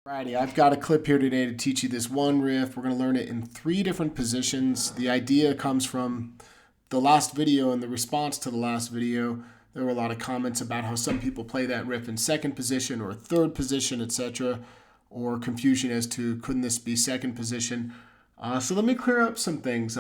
Alrighty, I've got a clip here today to teach you this one riff. We're going to learn it in 3 different positions. The idea comes from the last video and the response to the last video. There were a lot of comments about how some people play that riff in 2nd position or 3rd position, etc., or confusion as to couldn't this be 2nd position. So let me clear up some things.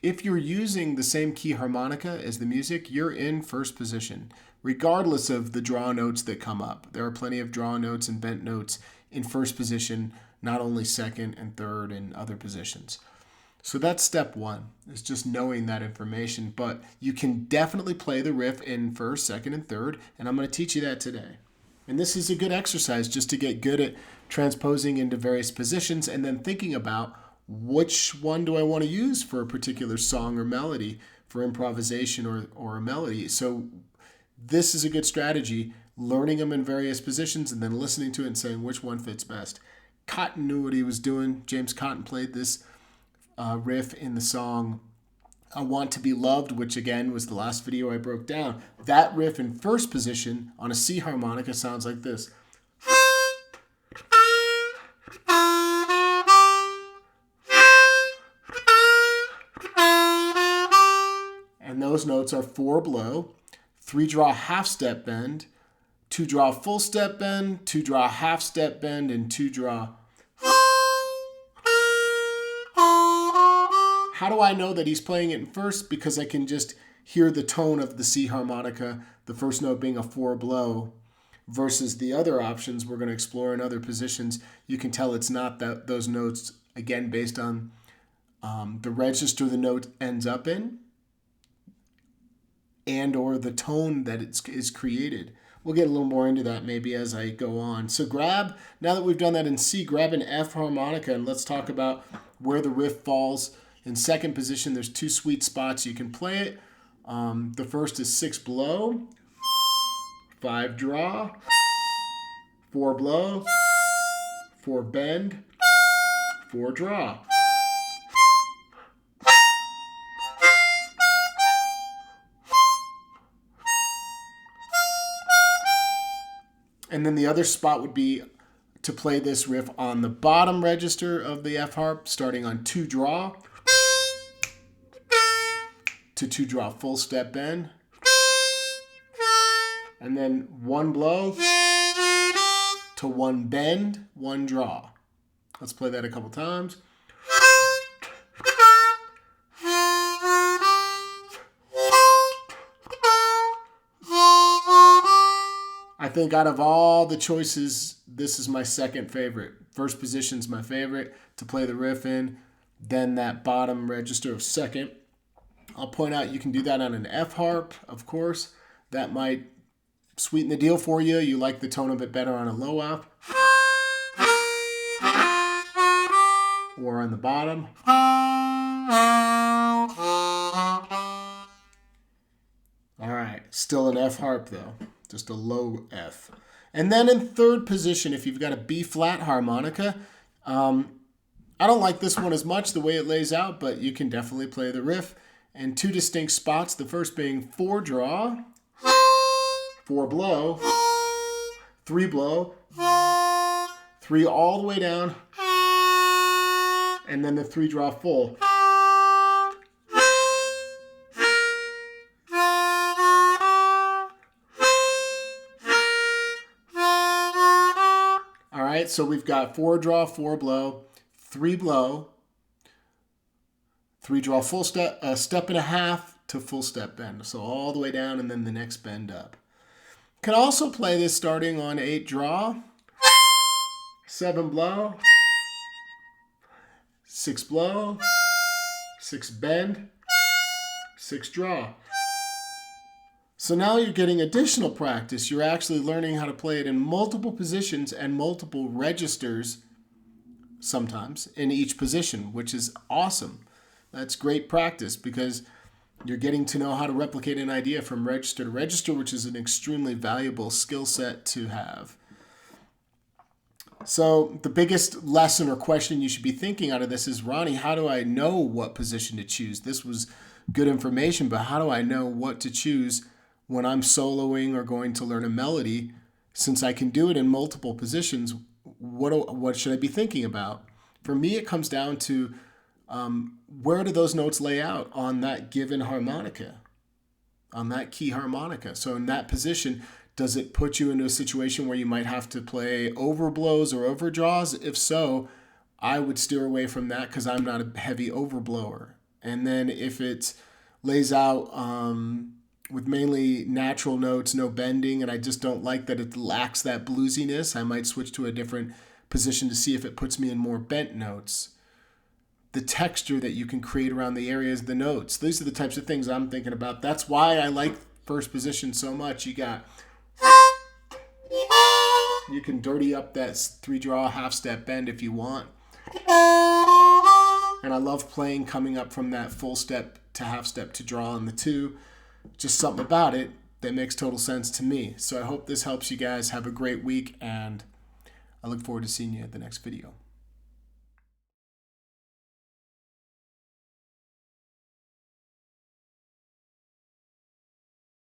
If you're using the same key harmonica as the music, you're in 1st position, regardless of the draw notes that come up. There are plenty of draw notes and bent notes in 1st position, not only 2nd and 3rd and other positions. So that's step 1, is just knowing that information. But you can definitely play the riff in 1st, 2nd, and 3rd, and I'm going to teach you that today. And this is a good exercise just to get good at transposing into various positions and then thinking about which one do I want to use for a particular song or melody, for improvisation or a melody. So this is a good strategy, learning them in various positions and then listening to it and saying which one fits best. Cotton knew what he was doing. James Cotton played this riff in the song I Want to Be Loved, which again was the last video I broke down. That riff in 1st position on a C harmonica sounds like this. And those notes are 4 blow, 3 draw half step bend, 2 draw full step bend, 2 draw half step bend, and 2 draw. How do I know that he's playing it in 1st? Because I can just hear the tone of the C harmonica, the 1st note being a 4 blow, versus the other options we're going to explore in other positions. You can tell it's not those notes, again, based on the register the note ends up in and or the tone that is created. We'll get a little more into that maybe as I go on. So now that we've done that in C, grab an F harmonica and let's talk about where the riff falls. In 2nd position, there's 2 sweet spots you can play it. The first is 6 blow, 5 draw, 4 blow, 4 bend, 4 draw. And then the other spot would be to play this riff on the bottom register of the F harp, starting on 2 draw to 2 draw full step bend, and then 1 blow to 1 bend, 1 draw. Let's play that a couple times. I think out of all the choices, this is my 2nd favorite. 1st position's my favorite to play the riff in, then that bottom register of 2nd. I'll point out you can do that on an F harp, of course. That might sweeten the deal for you. You like the tone of it better on a low F. Or on the bottom. All right, still an F harp though. Just a low F. And then in 3rd position, if you've got a B flat harmonica, I don't like this one as much the way it lays out, but you can definitely play the riff in 2 distinct spots. The first being 4 draw, 4 blow, 3 blow, 3 all the way down, and then the 3 draw full. So we've got 4 draw, 4 blow, 3 blow, 3 draw full step, a step and a half to full step bend. So all the way down and then the next bend up. Can also play this starting on 8 draw, 7 blow, 6 blow, 6 bend, 6 draw. So now you're getting additional practice. You're actually learning how to play it in multiple positions and multiple registers sometimes in each position, which is awesome. That's great practice because you're getting to know how to replicate an idea from register to register, which is an extremely valuable skill set to have. So the biggest lesson or question you should be thinking out of this is, Ronnie, how do I know what position to choose? This was good information, but how do I know what to choose when I'm soloing or going to learn a melody, since I can do it in multiple positions what should I be thinking about? For me, it comes down to where do those notes lay out on that given harmonica, on that key harmonica. So in that position, does it put you into a situation where you might have to play overblows or overdraws? If so, I would steer away from that because I'm not a heavy overblower. And then if it lays out with mainly natural notes, no bending, and I just don't like that it lacks that bluesiness, I might switch to a different position to see if it puts me in more bent notes. The texture that you can create around the areas of the notes. These are the types of things I'm thinking about. That's why I like first position so much. You can dirty up that 3-draw half step bend if you want. And I love playing coming up from that full step to half step to draw on the 2. Just something about it that makes total sense to me. So I hope this helps you guys. Have a great week, and I look forward to seeing you at the next video.